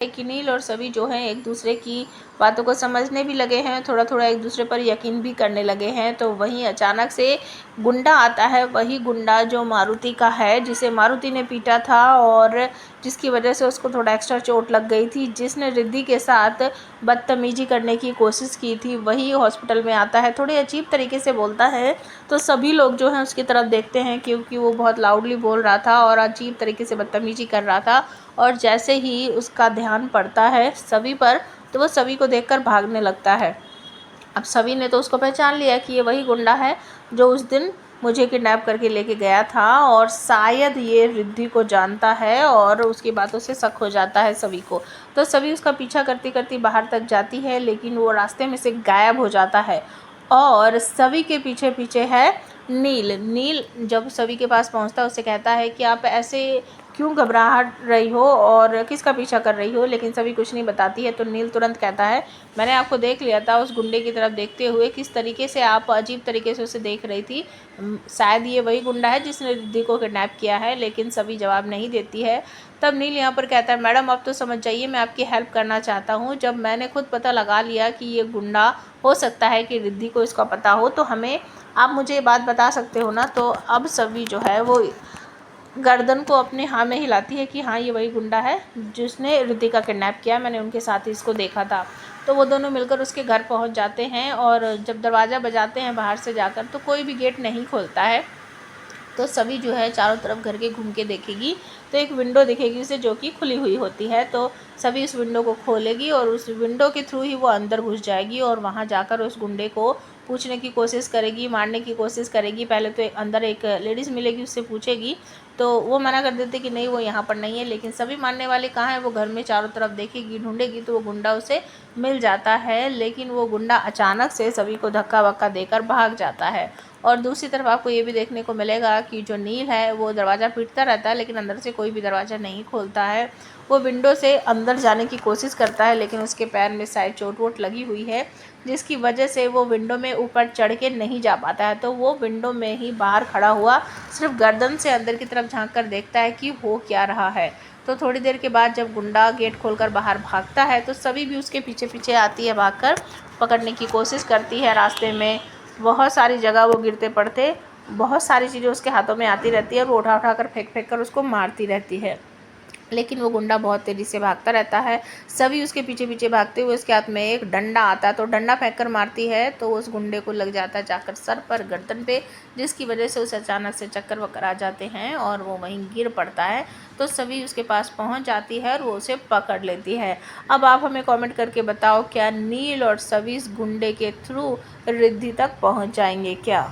कि नील और सभी जो हैं एक दूसरे की बातों को समझने भी लगे हैं, थोड़ा थोड़ा एक दूसरे पर यकीन भी करने लगे हैं। तो वहीं अचानक से गुंडा आता है, वही गुंडा जो मारुति का है, जिसे मारुति ने पीटा था और जिसकी वजह से उसको थोड़ा एक्स्ट्रा चोट लग गई थी, जिसने रिद्धि के साथ बदतमीजी करने की कोशिश की थी, वही हॉस्पिटल में आता है। थोड़े अजीब तरीके से बोलता है तो सभी लोग जो हैं उसकी तरफ देखते हैं, क्योंकि वो बहुत लाउडली बोल रहा था और अजीब तरीके से बदतमीजी कर रहा था। और जैसे ही उसका ध्यान पड़ता है सभी पर, तो वो सभी को देखकर भागने लगता है। अब सभी ने तो उसको पहचान लिया कि ये वही गुंडा है जो उस दिन मुझे किडनैप करके लेके गया था, और शायद ये रिद्धि को जानता है और उसकी बातों से शक हो जाता है सभी को। तो सभी उसका पीछा करती करती बाहर तक जाती है, लेकिन वो रास्ते में से गायब हो जाता है। और सभी के पीछे पीछे है नील। नील जब सभी के पास पहुंचता है उससे कहता है कि आप ऐसे क्यों घबरा रही हो और किसका पीछा कर रही हो, लेकिन सभी कुछ नहीं बताती है। तो नील तुरंत कहता है, मैंने आपको देख लिया था उस गुंडे की तरफ देखते हुए, किस तरीके से आप अजीब तरीके से उसे देख रही थी। शायद ये वही गुंडा है जिसने रिद्धि को किडनैप किया है। लेकिन सभी जवाब नहीं देती है। तब नील यहाँ पर कहता है, मैडम अब तो समझ जाइए, मैं आपकी हेल्प करना चाहता हूँ। जब मैंने खुद पता लगा लिया कि ये गुंडा हो सकता है कि रिद्धि को इसका पता हो, तो हमें आप मुझे ये बात बता सकते हो ना। तो अब सभी जो है वो गर्दन को अपने हाँ में हिलाती है कि हाँ ये वही गुंडा है जिसने रिद्धि का किडनैप किया, मैंने उनके साथ ही इसको देखा था। तो वो दोनों मिलकर उसके घर पहुंच जाते हैं और जब दरवाज़ा बजाते हैं बाहर से जाकर, तो कोई भी गेट नहीं खोलता है। तो सभी जो है चारों तरफ घर के घूम के देखेगी तो एक विंडो दिखेगी उसे, जो कि खुली हुई होती है। तो सभी उस विंडो को खोलेगी और उस विंडो के थ्रू ही वो अंदर घुस जाएगी और वहाँ जाकर उस गुंडे को पूछने की कोशिश करेगी, मारने की कोशिश करेगी। पहले तो अंदर एक लेडीज़ मिलेगी, उससे पूछेगी तो वो मना कर देते कि नहीं वो यहाँ पर नहीं है। लेकिन सभी मानने वाले कहाँ हैं, वो घर में चारों तरफ देखेगी, ढूंढेगी, तो वो गुंडा उसे मिल जाता है। लेकिन वो गुंडा अचानक से सभी को धक्का वक्का देकर भाग जाता है। और दूसरी तरफ आपको ये भी देखने को मिलेगा कि जो नील है वो दरवाज़ा पीटता रहता है, लेकिन अंदर से कोई भी दरवाज़ा नहीं खोलता है। वो विंडो से अंदर जाने की कोशिश करता है, लेकिन उसके पैर में शायद चोट वोट लगी हुई है, जिसकी वजह से वो विंडो में ऊपर चढ़ के नहीं जा पाता है। तो वो विंडो में ही बाहर खड़ा हुआ सिर्फ गर्दन से अंदर की तरफ झाँक कर देखता है कि हो क्या रहा है। तो थोड़ी देर के बाद जब गुंडा गेट खोलकर बाहर भागता है, तो सभी भी उसके पीछे पीछे आती है, भागकर पकड़ने की कोशिश करती है। रास्ते में बहुत सारी जगह वो गिरते पड़ते, बहुत सारी चीज़ें उसके हाथों में आती रहती है और वो उठा उठा कर फेंक फेंक कर उसको मारती रहती है। लेकिन वो गुंडा बहुत तेज़ी से भागता रहता है। सभी उसके पीछे पीछे भागते हुए उसके हाथ में एक डंडा आता है, तो डंडा फेंक कर मारती है, तो उस गुंडे को लग जाता है जाकर सर पर, गर्दन पे, जिसकी वजह से उसे अचानक से चक्कर वक्कर आ जाते हैं और वो वहीं गिर पड़ता है। तो सभी उसके पास पहुंच जाती है और वो उसे पकड़ लेती है। अब आप हमें कमेंट करके बताओ, क्या नील और सभी इस गुंडे के थ्रू रिद्धि तक पहुंच जाएंगे क्या?